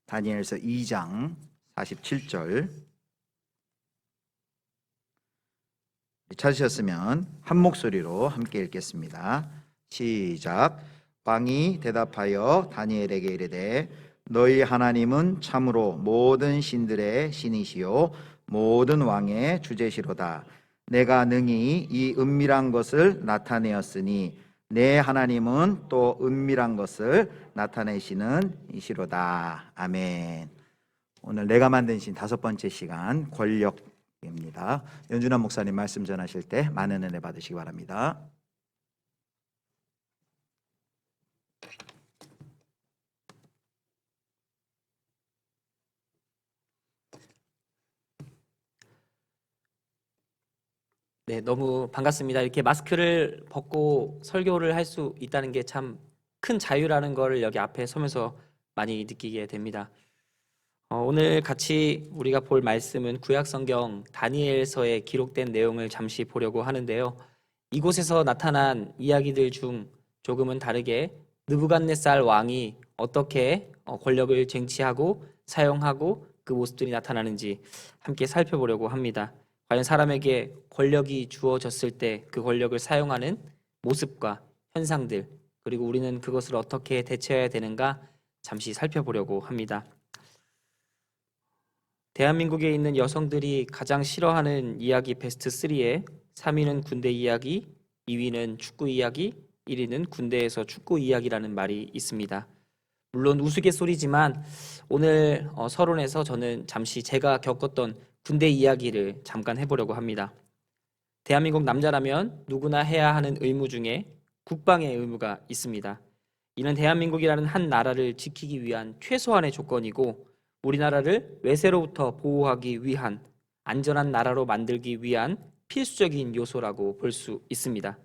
다니엘서 2장 47절. 찾으셨으면 한 목소리로 함께 읽겠습니다. 시작. 왕이 대답하여 다니엘에게 이르되 너희 하나님은 참으로 모든 신들의 신이시요 모든 왕의 주제시로다. 내가 능히 이 은밀한 것을 나타내었으니 내 하나님은 또 은밀한 것을 나타내시는 이시로다. 아멘. 오늘 내가 만든 신 5번째 시간 권력입니다. 연준환 목사님 말씀 전하실 때 많은 은혜 받으시기 바랍니다. 네, 너무 반갑습니다. 이렇게 마스크를 벗고 설교를 할 수 있다는 게 참 큰 자유라는 걸 여기 앞에 서면서 많이 느끼게 됩니다. 오늘 같이 우리가 볼 말씀은 구약성경 다니엘서에 기록된 내용을 잠시 보려고 하는데요. 이곳에서 나타난 이야기들 중 조금은 다르게 느부갓네살 왕이 어떻게 권력을 쟁취하고 사용하고 그 모습들이 나타나는지 함께 살펴보려고 합니다. 과연 사람에게 권력이 주어졌을 때 그 권력을 사용하는 모습과 현상들, 그리고 우리는 그것을 어떻게 대처해야 되는가 잠시 살펴보려고 합니다. 대한민국에 있는 여성들이 가장 싫어하는 이야기 베스트 3에 3위는 군대 이야기, 2위는 축구 이야기, 1위는 군대에서 축구 이야기라는 말이 있습니다. 물론 우스갯소리지만 오늘 서론에서 저는 잠시 제가 겪었던 군대 이야기를 잠깐 해보려고 합니다. 대한민국 남자라면 누구나 해야 하는 의무 중에 국방의 의무가 있습니다. 이는 대한민국이라는 한 나라를 지키기 위한 최소한의 조건이고 우리나라를 외세로부터 보호하기 위한 안전한 나라로 만들기 위한 필수적인 요소라고 볼 수 있습니다.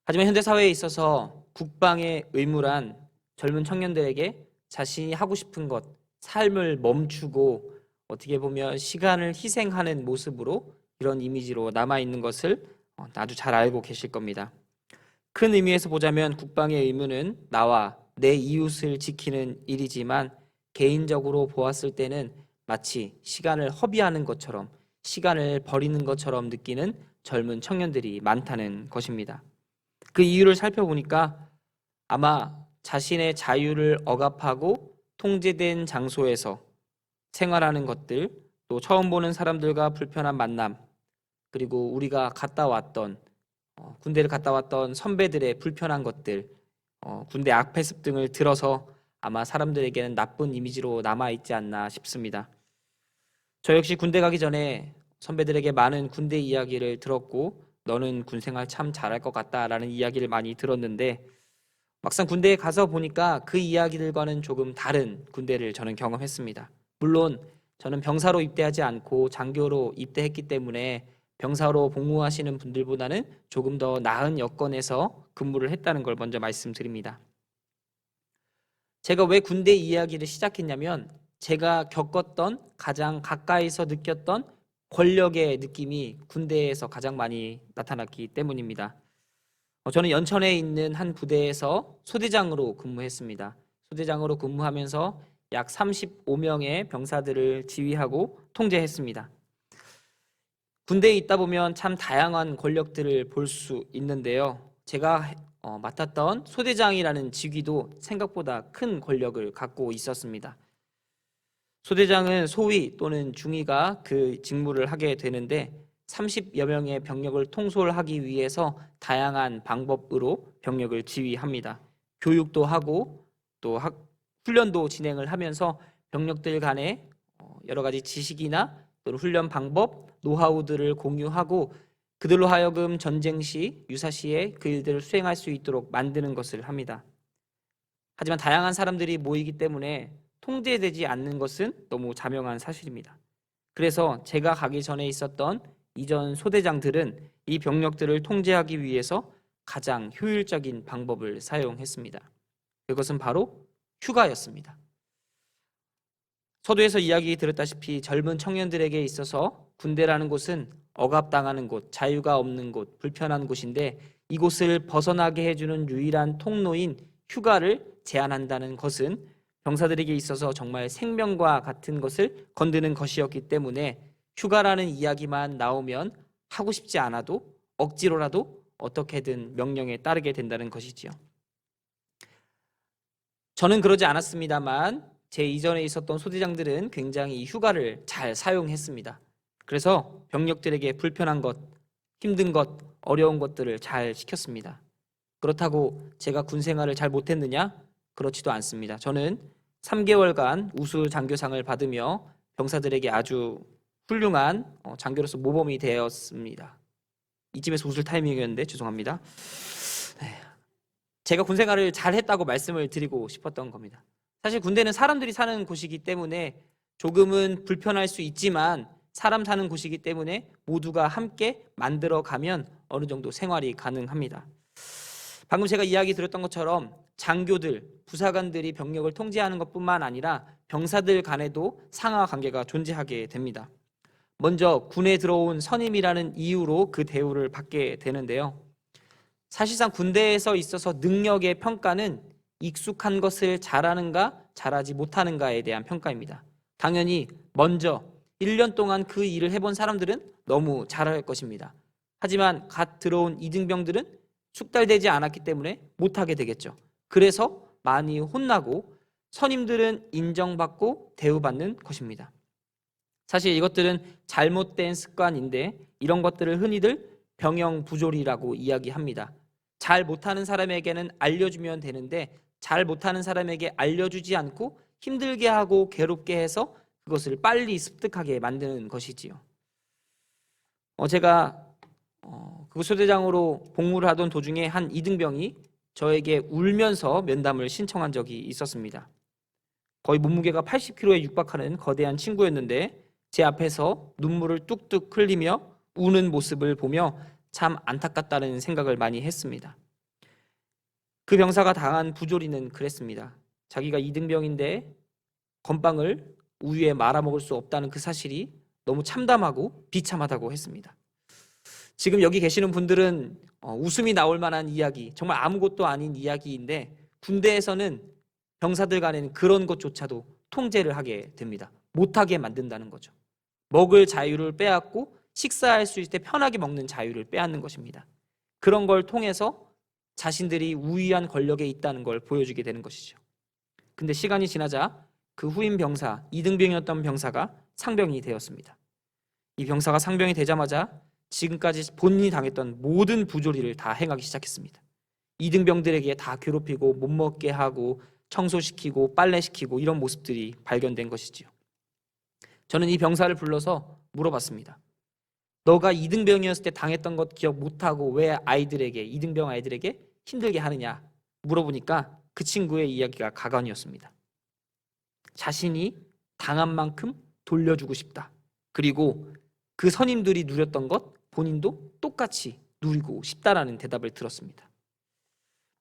하지만 현대 사회에 있어서 국방의 의무란 젊은 청년들에게 자신이 하고 싶은 것, 삶을 멈추고 어떻게 보면 시간을 희생하는 모습으로 이런 이미지로 남아있는 것을 아주 잘 알고 계실 겁니다. 큰 의미에서 보자면 국방의 의무는 나와 내 이웃을 지키는 일이지만 개인적으로 보았을 때는 마치 시간을 허비하는 것처럼, 시간을 버리는 것처럼 느끼는 젊은 청년들이 많다는 것입니다. 그 이유를 살펴보니까 아마 자신의 자유를 억압하고 통제된 장소에서 생활하는 것들, 또 처음 보는 사람들과 불편한 만남, 그리고 우리가 갔다 왔던 군대를 갔다 왔던 선배들의 불편한 것들, 군대 악패습 등을 들어서 아마 사람들에게는 나쁜 이미지로 남아있지 않나 싶습니다. 저 역시 군대 가기 전에 선배들에게 많은 군대 이야기를 들었고 너는 군생활 참 잘할 것 같다라는 이야기를 많이 들었는데 막상 군대에 가서 보니까 그 이야기들과는 조금 다른 군대를 저는 경험했습니다. 물론 저는 병사로 입대하지 않고 장교로 입대했기 때문에 병사로 복무하시는 분들보다는 조금 더 나은 여건에서 근무를 했다는 걸 먼저 말씀드립니다. 제가 왜 군대 이야기를 시작했냐면 제가 겪었던 가장 가까이서 느꼈던 권력의 느낌이 군대에서 가장 많이 나타났기 때문입니다. 저는 연천에 있는 한 부대에서 소대장으로 근무했습니다. 소대장으로 근무하면서 약 35명의 병사들을 지휘하고 통제했습니다. 군대에 있다 보면 참 다양한 권력들을 볼 수 있는데요. 제가 맡았던 소대장이라는 직위도 생각보다 큰 권력을 갖고 있었습니다. 소대장은 소위 또는 중위가 그 직무를 하게 되는데 30여 명의 병력을 통솔하기 위해서 다양한 방법으로 병력을 지휘합니다. 교육도 하고 또 훈련도 진행을 하면서 병력들 간에 여러 가지 지식이나 또는 훈련 방법, 노하우들을 공유하고 그들로 하여금 전쟁 시, 유사 시에 그 일들을 수행할 수 있도록 만드는 것을 합니다. 하지만 다양한 사람들이 모이기 때문에 통제되지 않는 것은 너무 자명한 사실입니다. 그래서 제가 가기 전에 있었던 이전 소대장들은 이 병력들을 통제하기 위해서 가장 효율적인 방법을 사용했습니다. 그것은 바로 휴가였습니다. 서두에서 이야기 들었다시피 젊은 청년들에게 있어서 군대라는 곳은 억압당하는 곳, 자유가 없는 곳, 불편한 곳인데 이곳을 벗어나게 해주는 유일한 통로인 휴가를 제한한다는 것은 병사들에게 있어서 정말 생명과 같은 것을 건드는 것이었기 때문에 휴가라는 이야기만 나오면 하고 싶지 않아도 억지로라도 어떻게든 명령에 따르게 된다는 것이지요. 저는 그러지 않았습니다만 제 이전에 있었던 소대장들은 굉장히 이 휴가를 잘 사용했습니다. 그래서 병력들에게 불편한 것, 힘든 것, 어려운 것들을 잘 시켰습니다. 그렇다고 제가 군 생활을 잘 못했느냐? 그렇지도 않습니다. 저는 3개월간 우수 장교상을 받으며 병사들에게 아주 훌륭한 장교로서 모범이 되었습니다. 이쯤에서 웃을 타이밍이었는데 죄송합니다. 제가 군 생활을 잘했다고 말씀을 드리고 싶었던 겁니다. 사실 군대는 사람들이 사는 곳이기 때문에 조금은 불편할 수 있지만 사람 사는 곳이기 때문에 모두가 함께 만들어가면 어느 정도 생활이 가능합니다. 방금 제가 이야기 드렸던 것처럼 장교들, 부사관들이 병력을 통제하는 것뿐만 아니라 병사들 간에도 상하 관계가 존재하게 됩니다. 먼저 군에 들어온 선임이라는 이유로 그 대우를 받게 되는데요. 사실상 군대에서 있어서 능력의 평가는 익숙한 것을 잘하는가 잘하지 못하는가에 대한 평가입니다. 당연히 먼저 1년 동안 그 일을 해본 사람들은 너무 잘할 것입니다. 하지만 갓 들어온 이등병들은 숙달되지 않았기 때문에 못하게 되겠죠. 그래서 많이 혼나고 선임들은 인정받고 대우받는 것입니다. 사실 이것들은 잘못된 습관인데 이런 것들을 흔히들 병영부조리라고 이야기합니다. 잘 못하는 사람에게는 알려주면 되는데 잘 못하는 사람에게 알려주지 않고 힘들게 하고 괴롭게 해서 그것을 빨리 습득하게 만드는 것이지요. 제가 그 소대장으로 복무를 하던 도중에 한 이등병이 저에게 울면서 면담을 신청한 적이 있었습니다. 거의 몸무게가 80kg에 육박하는 거대한 친구였는데 제 앞에서 눈물을 뚝뚝 흘리며 우는 모습을 보며 참 안타깝다는 생각을 많이 했습니다. 그 병사가 당한 부조리는 그랬습니다. 자기가 이등병인데 건빵을 우유에 말아먹을 수 없다는 그 사실이 너무 참담하고 비참하다고 했습니다. 지금 여기 계시는 분들은 웃음이 나올 만한 이야기, 정말 아무것도 아닌 이야기인데 군대에서는 병사들 간에는 그런 것조차도 통제를 하게 됩니다. 못하게 만든다는 거죠. 먹을 자유를 빼앗고 식사할 수 있을 때 편하게 먹는 자유를 빼앗는 것입니다. 그런 걸 통해서 자신들이 우위한 권력에 있다는 걸 보여주게 되는 것이죠. 근데 시간이 지나자 그 후임 병사, 이등병이었던 병사가 상병이 되었습니다. 이 병사가 상병이 되자마자 지금까지 본인이 당했던 모든 부조리를 다 행하기 시작했습니다. 이등병들에게 다 괴롭히고 못 먹게 하고 청소시키고 빨래시키고 이런 모습들이 발견된 것이지요. 저는 이 병사를 불러서 물어봤습니다. 너가 이등병이었을 때 당했던 것 기억 못하고 왜 이등병 아이들에게 힘들게 하느냐 물어보니까 그 친구의 이야기가 가관이었습니다. 자신이 당한 만큼 돌려주고 싶다. 그리고 그 선임들이 누렸던 것 본인도 똑같이 누리고 싶다라는 대답을 들었습니다.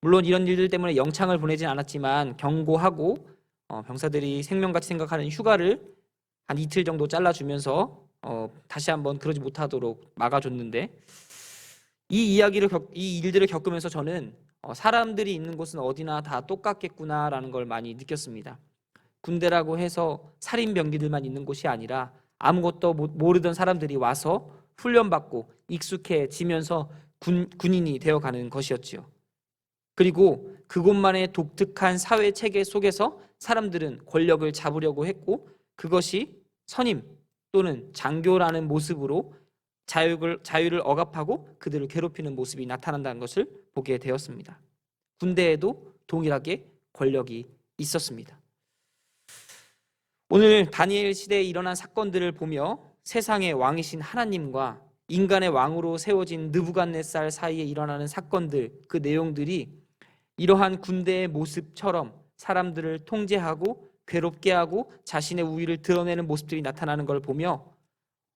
물론 이런 일들 때문에 영창을 보내진 않았지만 경고하고 병사들이 생명같이 생각하는 휴가를 한 이틀 정도 잘라주면서 다시 한번 그러지 못하도록 막아줬는데 이 일들을 겪으면서 저는 사람들이 있는 곳은 어디나 다 똑같겠구나라는 걸 많이 느꼈습니다. 군대라고 해서 살인병기들만 있는 곳이 아니라 아무것도 모르던 사람들이 와서 훈련받고 익숙해지면서 군인이 되어가는 것이었지요. 그리고 그곳만의 독특한 사회 체계 속에서 사람들은 권력을 잡으려고 했고 그것이 선임 또는 장교라는 모습으로 자유를 억압하고 그들을 괴롭히는 모습이 나타난다는 것을 보게 되었습니다. 군대에도 동일하게 권력이 있었습니다. 오늘 다니엘 시대에 일어난 사건들을 보며 세상의 왕이신 하나님과 인간의 왕으로 세워진 느부갓네살 사이에 일어나는 사건들, 그 내용들이 이러한 군대의 모습처럼 사람들을 통제하고 괴롭게 하고 자신의 우위를 드러내는 모습들이 나타나는 걸 보며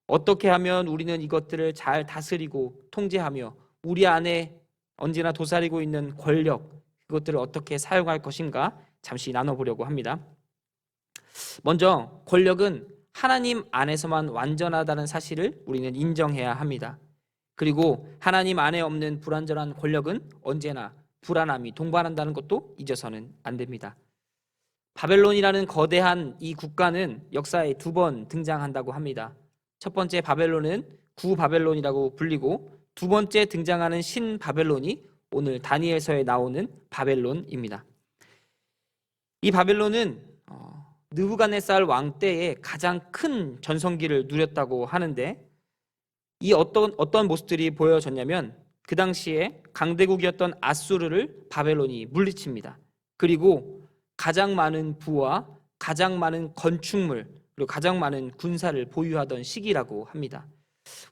어떻게 하면 우리는 이것들을 잘 다스리고 통제하며 우리 안에 언제나 도사리고 있는 권력, 그것들을 어떻게 사용할 것인가 잠시 나눠보려고 합니다. 먼저 권력은 하나님 안에서만 완전하다는 사실을 우리는 인정해야 합니다. 그리고 하나님 안에 없는 불완전한 권력은 언제나 불안함이 동반한다는 것도 잊어서는 안 됩니다. 바벨론이라는 거대한 이 국가는 역사에 2번 등장한다고 합니다. 첫 번째 바벨론은 구바벨론이라고 불리고 두 번째 등장하는 신바벨론이 오늘 다니엘서에 나오는 바벨론입니다. 이 바벨론은 느부갓네살 왕 때에 가장 큰 전성기를 누렸다고 하는데 이 어떤 모습들이 보여졌냐면 그 당시에 강대국이었던 아수르를 바벨론이 물리칩니다. 그리고 가장 많은 부와 가장 많은 건축물 그리고 가장 많은 군사를 보유하던 시기라고 합니다.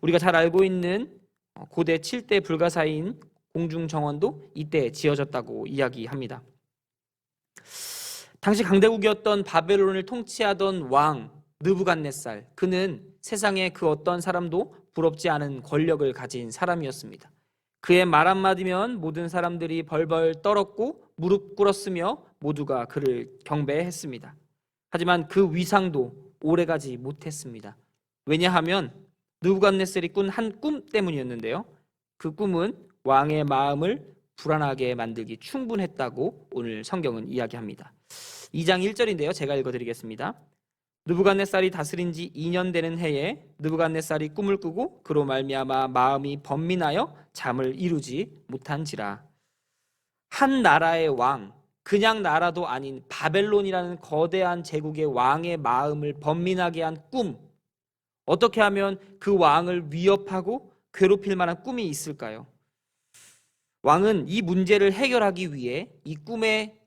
우리가 잘 알고 있는 고대 7대 불가사의인 공중정원도 이때 지어졌다고 이야기합니다. 당시 강대국이었던 바벨론을 통치하던 왕 느부갓네살, 그는 세상에 그 어떤 사람도 부럽지 않은 권력을 가진 사람이었습니다. 그의 말 한마디면 모든 사람들이 벌벌 떨었고 무릎 꿇었으며 모두가 그를 경배했습니다. 하지만 그 위상도 오래가지 못했습니다. 왜냐하면 느부갓네살이 꾼 한 꿈 때문이었는데요. 그 꿈은 왕의 마음을 불안하게 만들기 충분했다고 오늘 성경은 이야기합니다. 2장 1절인데요. 제가 읽어드리겠습니다. 느부갓네살이 다스린 지 2년 되는 해에 느부갓네살이 꿈을 꾸고 그로 말미암아 마음이 번민하여 잠을 이루지 못한지라. 한 나라의 왕, 그냥 나라도 아닌 바벨론이라는 거대한 제국의 왕의 마음을 번민하게 한 꿈, 어떻게 하면 그 왕을 위협하고 괴롭힐 만한 꿈이 있을까요? 왕은 이 문제를 해결하기 위해 이 꿈에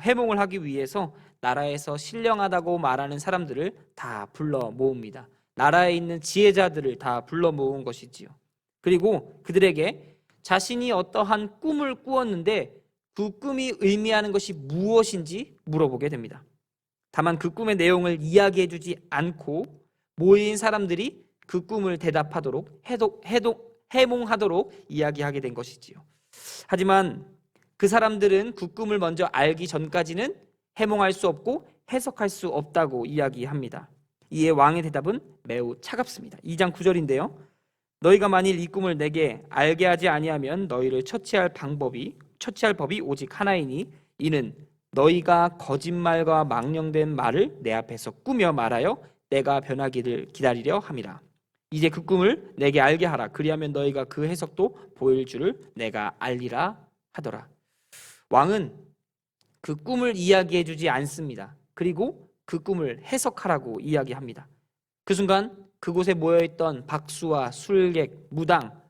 해몽을 하기 위해서 나라에서 신령하다고 말하는 사람들을 다 불러 모읍니다. 나라에 있는 지혜자들을 다 불러 모은 것이지요. 그리고 그들에게 자신이 어떠한 꿈을 꾸었는데 그 꿈이 의미하는 것이 무엇인지 물어보게 됩니다. 다만 그 꿈의 내용을 이야기해주지 않고 모인 사람들이 그 꿈을 대답하도록 해몽하도록 이야기하게 된 것이지요. 하지만 그 사람들은 그 꿈을 먼저 알기 전까지는 해몽할 수 없고 해석할 수 없다고 이야기합니다. 이에 왕의 대답은 매우 차갑습니다. 2장 9절인데요. 너희가 만일 이 꿈을 내게 알게 하지 아니하면 너희를 처치할 법이 오직 하나이니 이는 너희가 거짓말과 망령된 말을 내 앞에서 꾸며 말하여 내가 변하기를 기다리려 함이라. 이제 그 꿈을 내게 알게 하라. 그리하면 너희가 그 해석도 보일 줄을 내가 알리라 하더라. 왕은 그 꿈을 이야기해 주지 않습니다. 그리고 그 꿈을 해석하라고 이야기합니다. 그 순간 그곳에 모여있던 박수와 술객, 무당,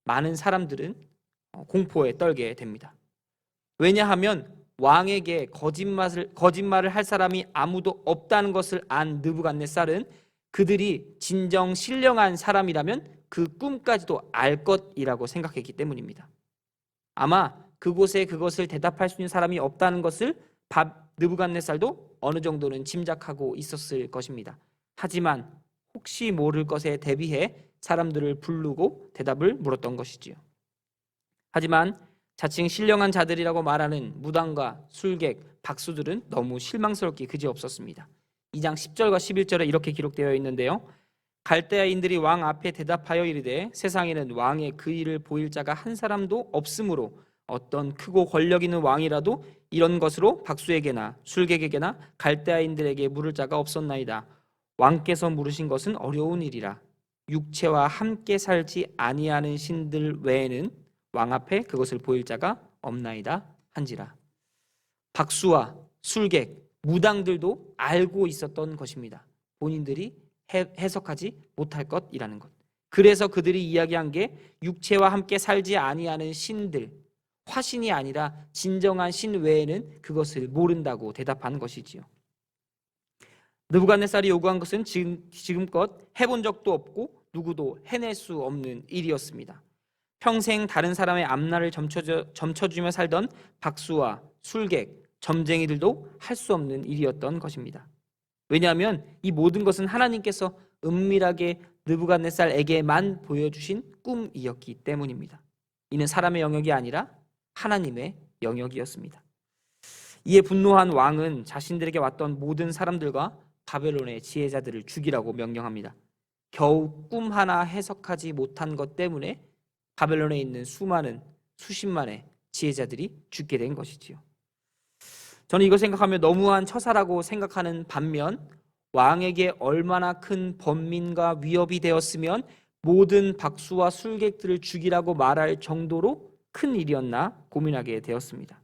많은 사람들은 공포에 떨게 됩니다. 왜냐하면 왕에게 거짓말을 할 사람이 아무도 없다는 것을 안 느부갓네살은 그들이 진정 신령한 사람이라면 그 꿈까지도 알 것이라고 생각했기 때문입니다. 아마 그곳에 그것을 대답할 수 있는 사람이 없다는 것을 느부갓네살도 어느 정도는 짐작하고 있었을 것입니다. 하지만 혹시 모를 것에 대비해 사람들을 부르고 대답을 물었던 것이지요. 하지만 자칭 신령한 자들이라고 말하는 무당과 술객, 박수들은 너무 실망스럽기 그지없었습니다. 2장 10절과 11절에 이렇게 기록되어 있는데요. 갈대아인들이 왕 앞에 대답하여 이르되 세상에는 왕의 그 일을 보일 자가 한 사람도 없으므로 어떤 크고 권력 있는 왕이라도 이런 것으로 박수에게나 술객에게나 갈대아인들에게 물을 자가 없었나이다. 왕께서 물으신 것은 어려운 일이라. 육체와 함께 살지 아니하는 신들 외에는 왕 앞에 그것을 보일 자가 없나이다 한지라. 박수와 술객, 무당들도 알고 있었던 것입니다. 본인들이 해석하지 못할 것이라는 것. 그래서 그들이 이야기한 게 육체와 함께 살지 아니하는 신들, 화신이 아니라 진정한 신 외에는 그것을 모른다고 대답한 것이지요. 느부갓네살이 요구한 것은 지금껏 해본 적도 없고 누구도 해낼 수 없는 일이었습니다. 평생 다른 사람의 앞날을 점쳐주며 살던 박수와 술객, 점쟁이들도 할 수 없는 일이었던 것입니다. 왜냐하면 이 모든 것은 하나님께서 은밀하게 느부갓네살에게만 보여주신 꿈이었기 때문입니다. 이는 사람의 영역이 아니라 하나님의 영역이었습니다. 이에 분노한 왕은 자신들에게 왔던 모든 사람들과 바벨론의 지혜자들을 죽이라고 명령합니다. 겨우 꿈 하나 해석하지 못한 것 때문에 바벨론에 있는 수십만의 지혜자들이 죽게 된 것이지요. 저는 이거 생각하며 너무한 처사라고 생각하는 반면 왕에게 얼마나 큰 번민과 위협이 되었으면 모든 박수와 술객들을 죽이라고 말할 정도로 큰 일이었나 고민하게 되었습니다.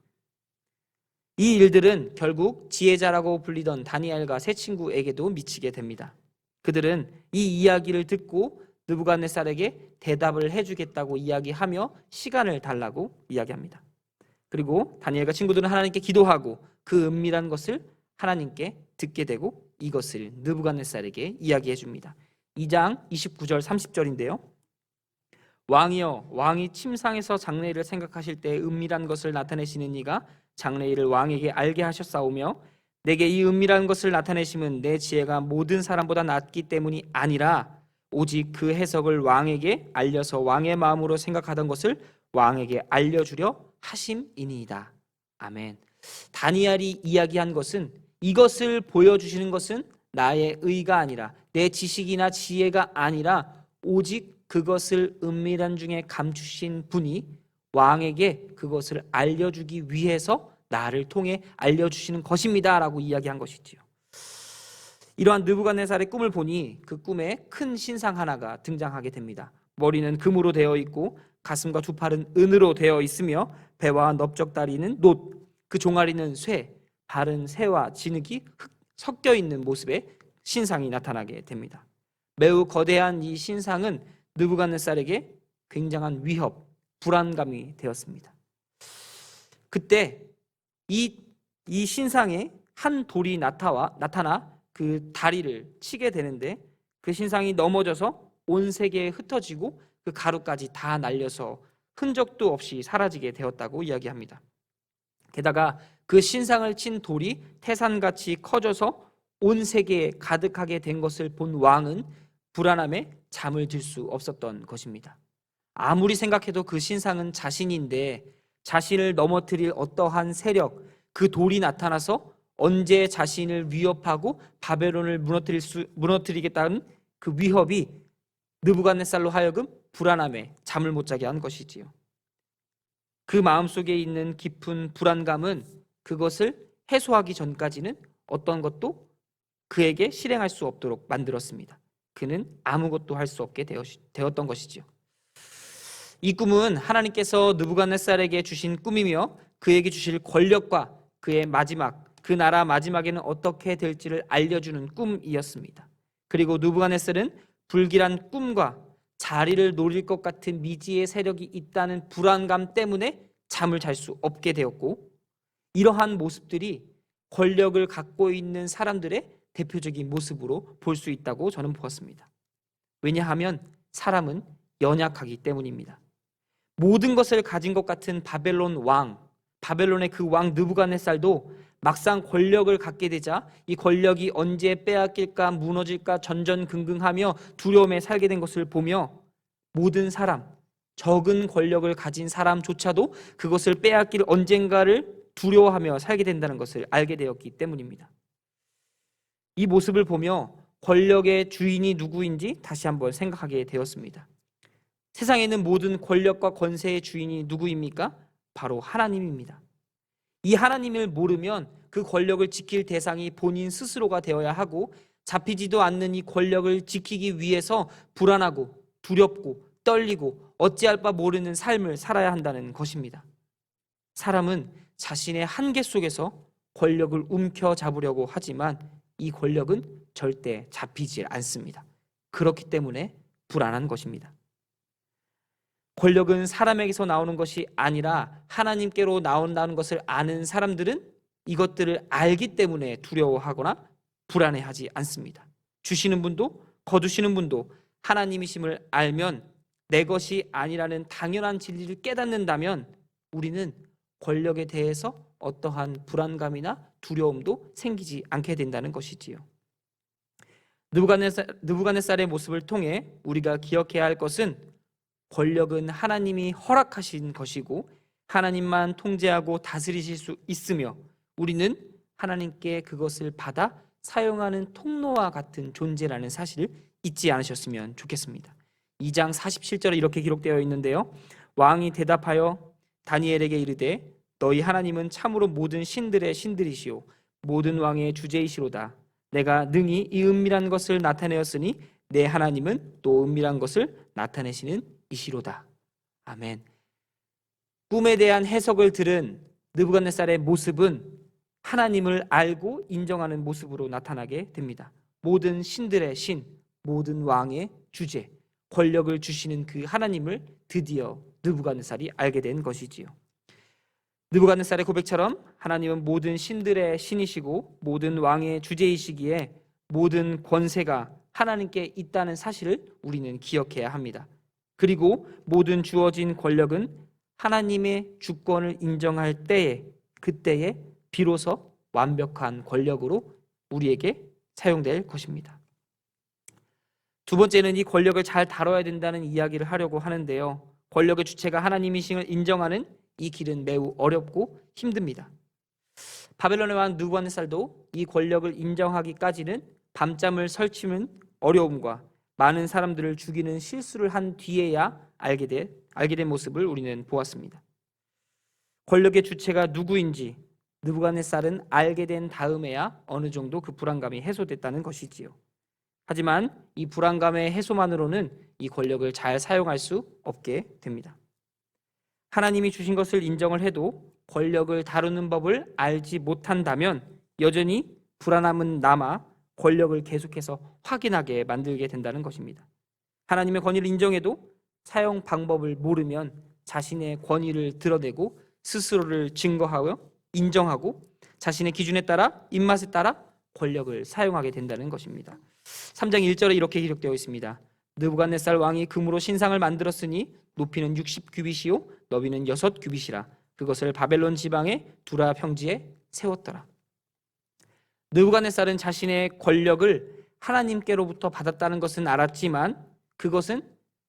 이 일들은 결국 지혜자라고 불리던 다니엘과 세 친구에게도 미치게 됩니다. 그들은 이 이야기를 듣고 느부갓네살에게 대답을 해주겠다고 이야기하며 시간을 달라고 이야기합니다. 그리고 다니엘과 친구들은 하나님께 기도하고 그 은밀한 것을 하나님께 듣게 되고 이것을 느부갓네살에게 이야기해 줍니다. 2장 29절 30절인데요. 왕이여, 왕이 침상에서 장래일을 생각하실 때 은밀한 것을 나타내시는 이가 장래일을 왕에게 알게 하셨사오며 내게 이 은밀한 것을 나타내심은 내 지혜가 모든 사람보다 낫기 때문이 아니라 오직 그 해석을 왕에게 알려서 왕의 마음으로 생각하던 것을 왕에게 알려주려 하심이니이다. 아멘. 다니엘이 이야기한 것은, 이것을 보여주시는 것은 나의 의가 아니라 내 지식이나 지혜가 아니라 오직 그것을 은밀한 중에 감추신 분이 왕에게 그것을 알려주기 위해서 나를 통해 알려주시는 것입니다 라고 이야기한 것이지요. 이러한 느부갓네살의 꿈을 보니 그 꿈에 큰 신상 하나가 등장하게 됩니다. 머리는 금으로 되어 있고 가슴과 두 팔은 은으로 되어 있으며 배와 넓적다리는 놋, 그 종아리는 쇠, 발은 새와 진흙이 섞여 있는 모습의 신상이 나타나게 됩니다. 매우 거대한 이 신상은 느부갓네살에게 굉장한 위협, 불안감이 되었습니다. 그때 이 신상에 한 돌이 나타나 그 다리를 치게 되는데 그 신상이 넘어져서 온 세계에 흩어지고 그 가루까지 다 날려서 흔적도 없이 사라지게 되었다고 이야기합니다. 게다가 그 신상을 친 돌이 태산같이 커져서 온 세계에 가득하게 된 것을 본 왕은 불안함에 잠을 들 수 없었던 것입니다. 아무리 생각해도 그 신상은 자신인데 자신을 넘어뜨릴 어떠한 세력, 그 돌이 나타나서 언제 자신을 위협하고 바벨론을 무너뜨리겠다는 그 위협이 느부갓네살로 하여금 불안함에 잠을 못 자게 한 것이지요. 그 마음속에 있는 깊은 불안감은 그것을 해소하기 전까지는 어떤 것도 그에게 실행할 수 없도록 만들었습니다. 그는 아무것도 할 수 없게 되었던 것이지요. 이 꿈은 하나님께서 느부갓네살에게 주신 꿈이며 그에게 주실 권력과 그의 마지막, 그 나라 마지막에는 어떻게 될지를 알려주는 꿈이었습니다. 그리고 느부갓네살은 불길한 꿈과 자리를 노릴 것 같은 미지의 세력이 있다는 불안감 때문에 잠을 잘 수 없게 되었고, 이러한 모습들이 권력을 갖고 있는 사람들의 대표적인 모습으로 볼 수 있다고 저는 보았습니다. 왜냐하면 사람은 연약하기 때문입니다. 모든 것을 가진 것 같은 바벨론의 그 왕 느부갓네살도 막상 권력을 갖게 되자 이 권력이 언제 빼앗길까 무너질까 전전긍긍하며 두려움에 살게 된 것을 보며 모든 사람, 적은 권력을 가진 사람조차도 그것을 빼앗길 언젠가를 두려워하며 살게 된다는 것을 알게 되었기 때문입니다. 이 모습을 보며 권력의 주인이 누구인지 다시 한번 생각하게 되었습니다. 세상에 있는 모든 권력과 권세의 주인이 누구입니까? 바로 하나님입니다. 이 하나님을 모르면 그 권력을 지킬 대상이 본인 스스로가 되어야 하고, 잡히지도 않는 이 권력을 지키기 위해서 불안하고 두렵고 떨리고 어찌할 바 모르는 삶을 살아야 한다는 것입니다. 사람은 자신의 한계 속에서 권력을 움켜잡으려고 하지만 이 권력은 절대 잡히지 않습니다. 그렇기 때문에 불안한 것입니다. 권력은 사람에게서 나오는 것이 아니라 하나님께로 나온다는 것을 아는 사람들은 이것들을 알기 때문에 두려워하거나 불안해하지 않습니다. 주시는 분도 거두시는 분도 하나님이심을 알면, 내 것이 아니라는 당연한 진리를 깨닫는다면 우리는 권력에 대해서 어떠한 불안감이나 두려움도 생기지 않게 된다는 것이지요. 느부갓네살의 모습을 통해 우리가 기억해야 할 것은 권력은 하나님이 허락하신 것이고 하나님만 통제하고 다스리실 수 있으며 우리는 하나님께 그것을 받아 사용하는 통로와 같은 존재라는 사실을 잊지 않으셨으면 좋겠습니다. 2장 47절에 이렇게 기록되어 있는데요. 왕이 대답하여 다니엘에게 이르되 너희 하나님은 참으로 모든 신들의 신들이시오 모든 왕의 주제이시로다. 내가 능히 이 은밀한 것을 나타내었으니 내 하나님은 또 은밀한 것을 나타내시는 이시로다. 아멘. 꿈에 대한 해석을 들은 느부갓네살의 모습은 하나님을 알고 인정하는 모습으로 나타나게 됩니다. 모든 신들의 신, 모든 왕의 주제, 권력을 주시는 그 하나님을 드디어 느부갓네살이 알게 된 것이지요. 느부갓네살의 고백처럼 하나님은 모든 신들의 신이시고 모든 왕의 주제이시기에 모든 권세가 하나님께 있다는 사실을 우리는 기억해야 합니다. 그리고 모든 주어진 권력은 하나님의 주권을 인정할 때에 그때에 비로소 완벽한 권력으로 우리에게 사용될 것입니다. 두 번째는 이 권력을 잘 다뤄야 된다는 이야기를 하려고 하는데요. 권력의 주체가 하나님이심을 인정하는 이 길은 매우 어렵고 힘듭니다. 바벨론의 왕 느부갓네살도 이 권력을 인정하기까지는 밤잠을 설치는 어려움과 많은 사람들을 죽이는 실수를 한 뒤에야 알게 된 모습을 우리는 보았습니다. 권력의 주체가 누구인지 느부갓네살은 알게 된 다음에야 어느 정도 그 불안감이 해소됐다는 것이지요. 하지만 이 불안감의 해소만으로는 이 권력을 잘 사용할 수 없게 됩니다. 하나님이 주신 것을 인정을 해도 권력을 다루는 법을 알지 못한다면 여전히 불안함은 남아 권력을 계속해서 확인하게 만들게 된다는 것입니다. 하나님의 권위를 인정해도 사용 방법을 모르면 자신의 권위를 드러내고 스스로를 증거하고 인정하고 자신의 기준에 따라 입맛에 따라 권력을 사용하게 된다는 것입니다. 3장 1절에 이렇게 기록되어 있습니다. 느부갓네살 왕이 금으로 신상을 만들었으니 높이는 60규빗이요 너비는 6규빗이라 그것을 바벨론 지방의 두라 평지에 세웠더라. 느부갓네살은 자신의 권력을 하나님께로부터 받았다는 것은 알았지만 그것은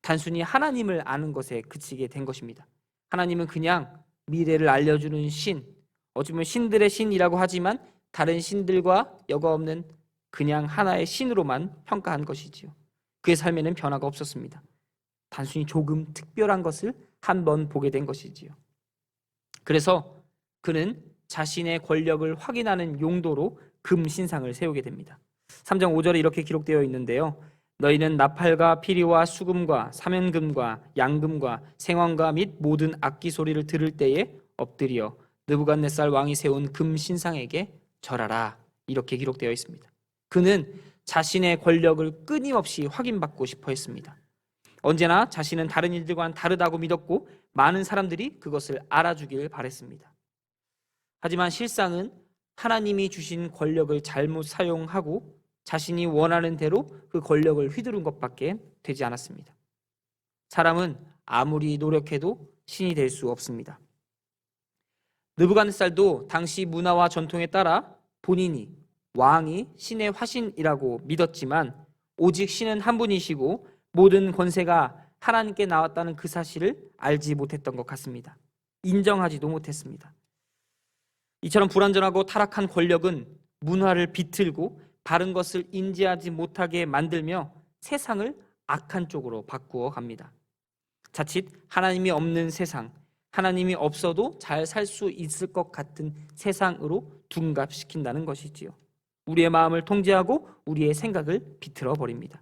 단순히 하나님을 아는 것에 그치게 된 것입니다. 하나님은 그냥 미래를 알려주는 신, 어쩌면 신들의 신이라고 하지만 다른 신들과 여과 없는 그냥 하나의 신으로만 평가한 것이지요. 그의 삶에는 변화가 없었습니다. 단순히 조금 특별한 것을 한 번 보게 된 것이지요. 그래서 그는 자신의 권력을 확인하는 용도로 금 신상을 세우게 됩니다. 3장 5절에 이렇게 기록되어 있는데요. 너희는 나팔과 피리와 수금과 사면금과 양금과 생황과 및 모든 악기 소리를 들을 때에 엎드려 느부갓네살 왕이 세운 금 신상에게 절하라. 이렇게 기록되어 있습니다. 그는 자신의 권력을 끊임없이 확인받고 싶어 했습니다. 언제나 자신은 다른 일들과는 다르다고 믿었고 많은 사람들이 그것을 알아주길 바랬습니다. 하지만 실상은 하나님이 주신 권력을 잘못 사용하고 자신이 원하는 대로 그 권력을 휘두른 것밖에 되지 않았습니다. 사람은 아무리 노력해도 신이 될 수 없습니다. 느부갓네살도 당시 문화와 전통에 따라 본인이 왕이 신의 화신이라고 믿었지만 오직 신은 한 분이시고 모든 권세가 하나님께 나왔다는 그 사실을 알지 못했던 것 같습니다. 인정하지도 못했습니다. 이처럼 불완전하고 타락한 권력은 문화를 비틀고 바른 것을 인지하지 못하게 만들며 세상을 악한 쪽으로 바꾸어 갑니다. 자칫 하나님이 없는 세상, 하나님이 없어도 잘 살 수 있을 것 같은 세상으로 둔갑시킨다는 것이지요. 우리의 마음을 통제하고 우리의 생각을 비틀어 버립니다.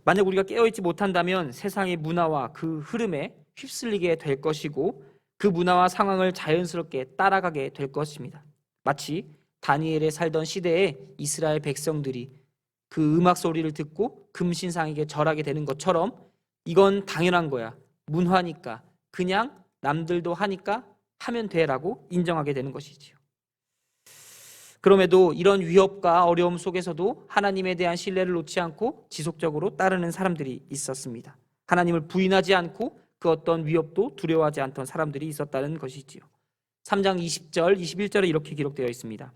만약 우리가 깨어있지 못한다면 세상의 문화와 그 흐름에 휩쓸리게 될 것이고 그 문화와 상황을 자연스럽게 따라가게 될 것입니다. 마치 다니엘에 살던 시대에 이스라엘 백성들이 그 음악 소리를 듣고 금신상에게 절하게 되는 것처럼 이건 당연한 거야. 문화니까 그냥 남들도 하니까 하면 돼라고 인정하게 되는 것이지요. 그럼에도 이런 위협과 어려움 속에서도 하나님에 대한 신뢰를 놓지 않고 지속적으로 따르는 사람들이 있었습니다. 하나님을 부인하지 않고 그 어떤 위협도 두려워하지 않던 사람들이 있었다는 것이지요. 3장 20절, 21절에 이렇게 기록되어 있습니다.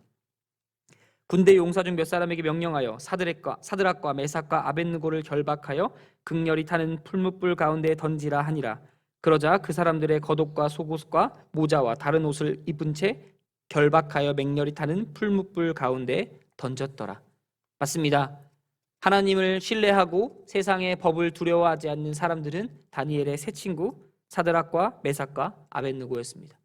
군대 용사 중 몇 사람에게 명령하여 사드락과 메삭과 아벳느고를 결박하여 극렬히 타는 풀무불 가운데에 던지라 하니라. 그러자 그 사람들의 겉옷과 속옷과 모자와 다른 옷을 입은 채 결박하여 맹렬히 타는 풀무불 가운데에 던졌더라. 맞습니다. 하나님을 신뢰하고 세상의 법을 두려워하지 않는 사람들은 다니엘의 세 친구 사드락과 메삭과 아벳느고였습니다.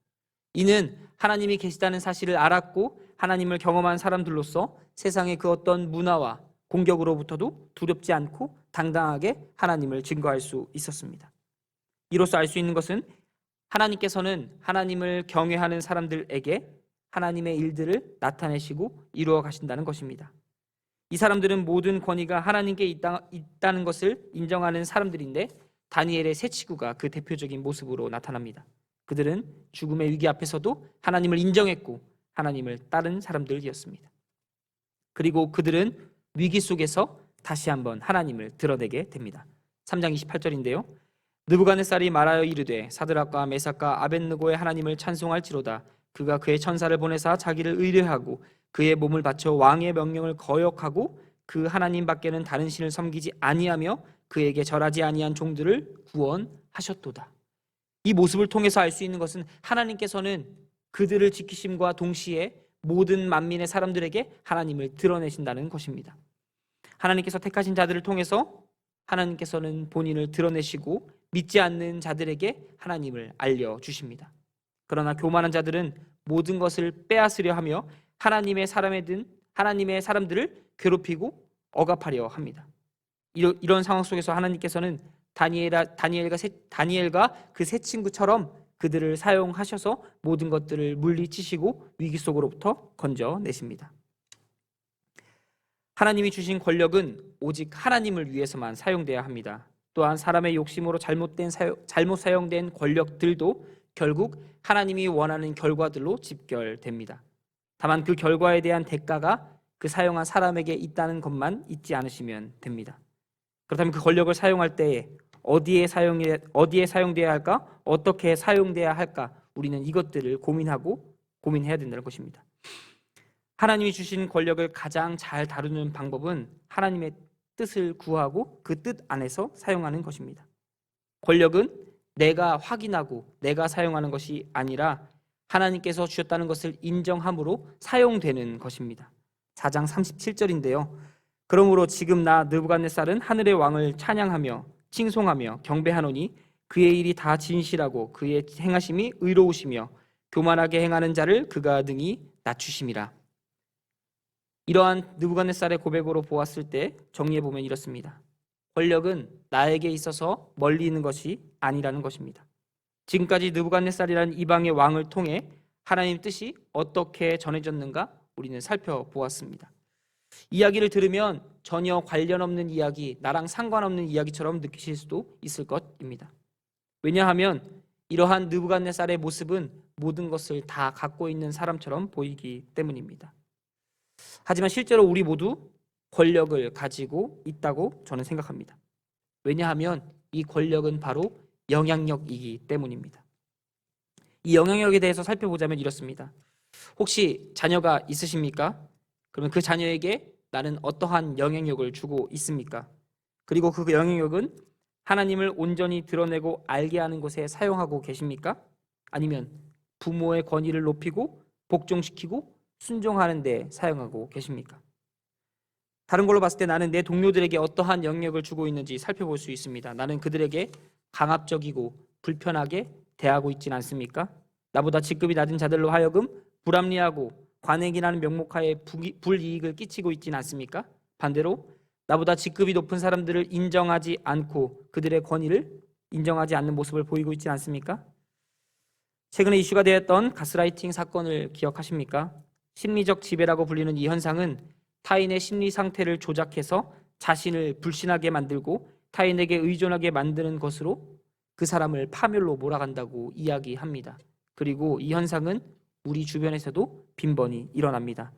이는 하나님이 계시다는 사실을 알았고 하나님을 경험한 사람들로서 세상의 그 어떤 문화와 공격으로부터도 두렵지 않고 당당하게 하나님을 증거할 수 있었습니다. 이로써 알 수 있는 것은 하나님께서는 하나님을 경외하는 사람들에게 하나님의 일들을 나타내시고 이루어 가신다는 것입니다. 이 사람들은 모든 권위가 하나님께 있다는 것을 인정하는 사람들인데 다니엘의 세 친구가 그 대표적인 모습으로 나타납니다. 그들은 죽음의 위기 앞에서도 하나님을 인정했고 하나님을 따른 사람들이었습니다. 그리고 그들은 위기 속에서 다시 한번 하나님을 드러내게 됩니다. 3장 28절인데요. 느부갓네살이 말하여 이르되 사드락과 메삭과 아벳느고의 하나님을 찬송할지로다. 그가 그의 천사를 보내사 자기를 의뢰하고 그의 몸을 바쳐 왕의 명령을 거역하고 그 하나님 밖에는 다른 신을 섬기지 아니하며 그에게 절하지 아니한 종들을 구원하셨도다. 이 모습을 통해서 알 수 있는 것은 하나님께서는 그들을 지키심과 동시에 모든 만민의 사람들에게 하나님을 드러내신다는 것입니다. 하나님께서 택하신 자들을 통해서 하나님께서는 본인을 드러내시고 믿지 않는 자들에게 하나님을 알려주십니다. 그러나 교만한 자들은 모든 것을 빼앗으려 하며 하나님의 사람들을 괴롭히고 억압하려 합니다. 이런 상황 속에서 하나님께서는 다니엘과 그 세 친구처럼 그들을 사용하셔서 모든 것들을 물리치시고 위기 속으로부터 건져내십니다. 하나님이 주신 권력은 오직 하나님을 위해서만 사용돼야 합니다. 또한 사람의 욕심으로 잘못 사용된 권력들도 결국 하나님이 원하는 결과들로 집결됩니다. 다만 그 결과에 대한 대가가 그 사용한 사람에게 있다는 것만 잊지 않으시면 됩니다. 그렇다면 그 권력을 사용할 때에 어디에 사용돼야 할까? 어떻게 사용돼야 할까? 우리는 이것들을 고민해야 된다는 것입니다. 하나님이 주신 권력을 가장 잘 다루는 방법은 하나님의 뜻을 구하고 그 뜻 안에서 사용하는 것입니다. 권력은 내가 확인하고 내가 사용하는 것이 아니라 하나님께서 주셨다는 것을 인정함으로 사용되는 것입니다. 4장 37절인데요. 그러므로 지금 나 느부갓네살은 하늘의 왕을 찬양하며 칭송하며 경배하노니 그의 일이 다 진실하고 그의 행하심이 의로우시며 교만하게 행하는 자를 그가 능히 낮추심이라. 이러한 느부갓네살의 고백으로 보았을 때 정리해 보면 이렇습니다. 권력은 나에게 있어서 멀리 있는 것이 아니라는 것입니다. 지금까지 느부갓네살이라는 이방의 왕을 통해 하나님 뜻이 어떻게 전해졌는가 우리는 살펴보았습니다. 이야기를 들으면 전혀 관련 없는 이야기, 나랑 상관없는 이야기처럼 느끼실 수도 있을 것입니다. 왜냐하면 이러한 느부갓네살의 모습은 모든 것을 다 갖고 있는 사람처럼 보이기 때문입니다. 하지만 실제로 우리 모두 권력을 가지고 있다고 저는 생각합니다. 왜냐하면 이 권력은 바로 영향력이기 때문입니다. 이 영향력에 대해서 살펴보자면 이렇습니다. 혹시 자녀가 있으십니까? 그러면 그 자녀에게 나는 어떠한 영향력을 주고 있습니까? 그리고 그 영향력은 하나님을 온전히 드러내고 알게 하는 것에 사용하고 계십니까? 아니면 부모의 권위를 높이고 복종시키고 순종하는 데 사용하고 계십니까? 다른 걸로 봤을 때 나는 내 동료들에게 어떠한 영향력을 주고 있는지 살펴볼 수 있습니다. 나는 그들에게 강압적이고 불편하게 대하고 있지는 않습니까? 나보다 직급이 낮은 자들로 하여금 불합리하고 관행이라는 명목하에 불이익을 끼치고 있지는 않습니까? 반대로 나보다 직급이 높은 사람들을 인정하지 않고 그들의 권위를 인정하지 않는 모습을 보이고 있지 않습니까? 최근에 이슈가 되었던 가스라이팅 사건을 기억하십니까? 심리적 지배라고 불리는 이 현상은 타인의 심리 상태를 조작해서 자신을 불신하게 만들고 타인에게 의존하게 만드는 것으로 그 사람을 파멸로 몰아간다고 이야기합니다. 그리고 이 현상은 우리 주변에서도 빈번히 일어납니다.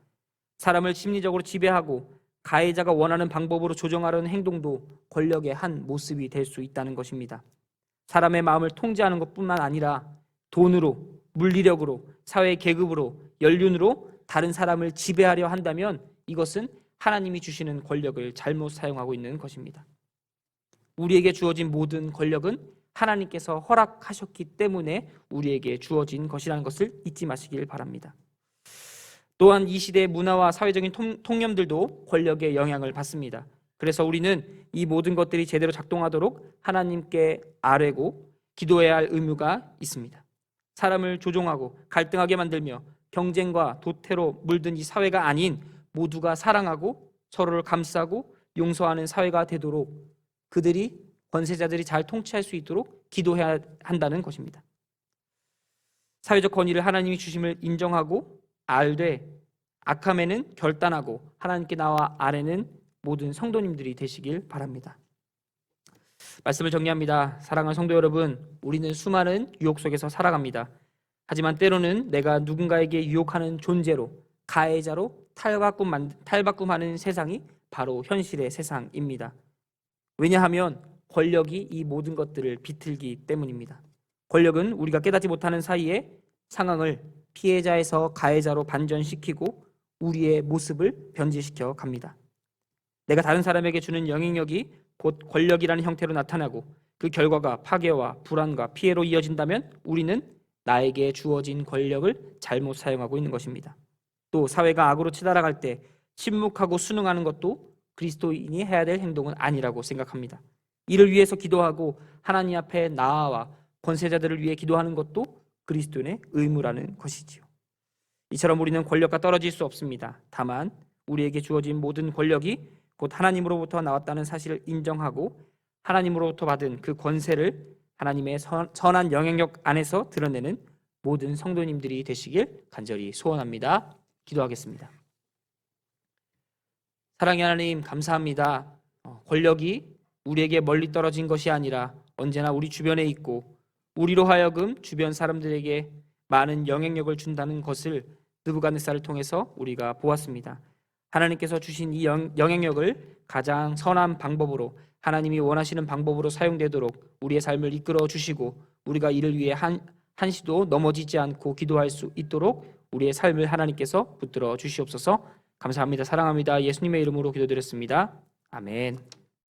사람을 심리적으로 지배하고 가해자가 원하는 방법으로 조정하려는 행동도 권력의 한 모습이 될 수 있다는 것입니다. 사람의 마음을 통제하는 것뿐만 아니라 돈으로, 물리력으로, 사회 계급으로, 연륜으로 다른 사람을 지배하려 한다면 이것은 하나님이 주시는 권력을 잘못 사용하고 있는 것입니다. 우리에게 주어진 모든 권력은 하나님께서 허락하셨기 때문에 우리에게 주어진 것이라는 것을 잊지 마시길 바랍니다. 또한 이 시대의 문화와 사회적인 통념들도 권력의 영향을 받습니다. 그래서 우리는 이 모든 것들이 제대로 작동하도록 하나님께 아뢰고 기도해야 할 의무가 있습니다. 사람을 조종하고 갈등하게 만들며 경쟁과 도태로 물든 이 사회가 아닌 모두가 사랑하고 서로를 감싸고 용서하는 사회가 되도록 그들이 권세자들이 잘 통치할 수 있도록 기도해야 한다는 것입니다. 사회적 권위를 하나님이 주심을 인정하고 알되 악함에는 결단하고 하나님께 나와 아뢰는 모든 성도님들이 되시길 바랍니다. 말씀을 정리합니다. 사랑하는 성도 여러분, 우리는 수많은 유혹 속에서 살아갑니다. 하지만 때로는 내가 누군가에게 유혹하는 존재로, 가해자로 탈바꿈하는 세상이 바로 현실의 세상입니다. 왜냐하면 권력이 이 모든 것들을 비틀기 때문입니다. 권력은 우리가 깨닫지 못하는 사이에 상황을 피해자에서 가해자로 반전시키고 우리의 모습을 변질시켜 갑니다. 내가 다른 사람에게 주는 영향력이 곧 권력이라는 형태로 나타나고 그 결과가 파괴와 불안과 피해로 이어진다면 우리는 나에게 주어진 권력을 잘못 사용하고 있는 것입니다. 또 사회가 악으로 치달아갈 때 침묵하고 순응하는 것도 그리스도인이 해야 될 행동은 아니라고 생각합니다. 이를 위해서 기도하고 하나님 앞에 나아와 권세자들을 위해 기도하는 것도 그리스도인의 의무라는 것이지요. 이처럼 우리는 권력과 떨어질 수 없습니다. 다만 우리에게 주어진 모든 권력이 곧 하나님으로부터 나왔다는 사실을 인정하고 하나님으로부터 받은 그 권세를 하나님의 선한 영향력 안에서 드러내는 모든 성도님들이 되시길 간절히 소원합니다. 기도하겠습니다. 사랑의 하나님, 감사합니다. 권력이 우리에게 멀리 떨어진 것이 아니라 언제나 우리 주변에 있고 우리로 하여금 주변 사람들에게 많은 영향력을 준다는 것을 느부갓네살을 통해서 우리가 보았습니다. 하나님께서 주신 이 영향력을 가장 선한 방법으로, 하나님이 원하시는 방법으로 사용되도록 우리의 삶을 이끌어 주시고 우리가 이를 위해 한시도 넘어지지 않고 기도할 수 있도록 우리의 삶을 하나님께서 붙들어 주시옵소서. 감사합니다. 사랑합니다. 예수님의 이름으로 기도드렸습니다. 아멘.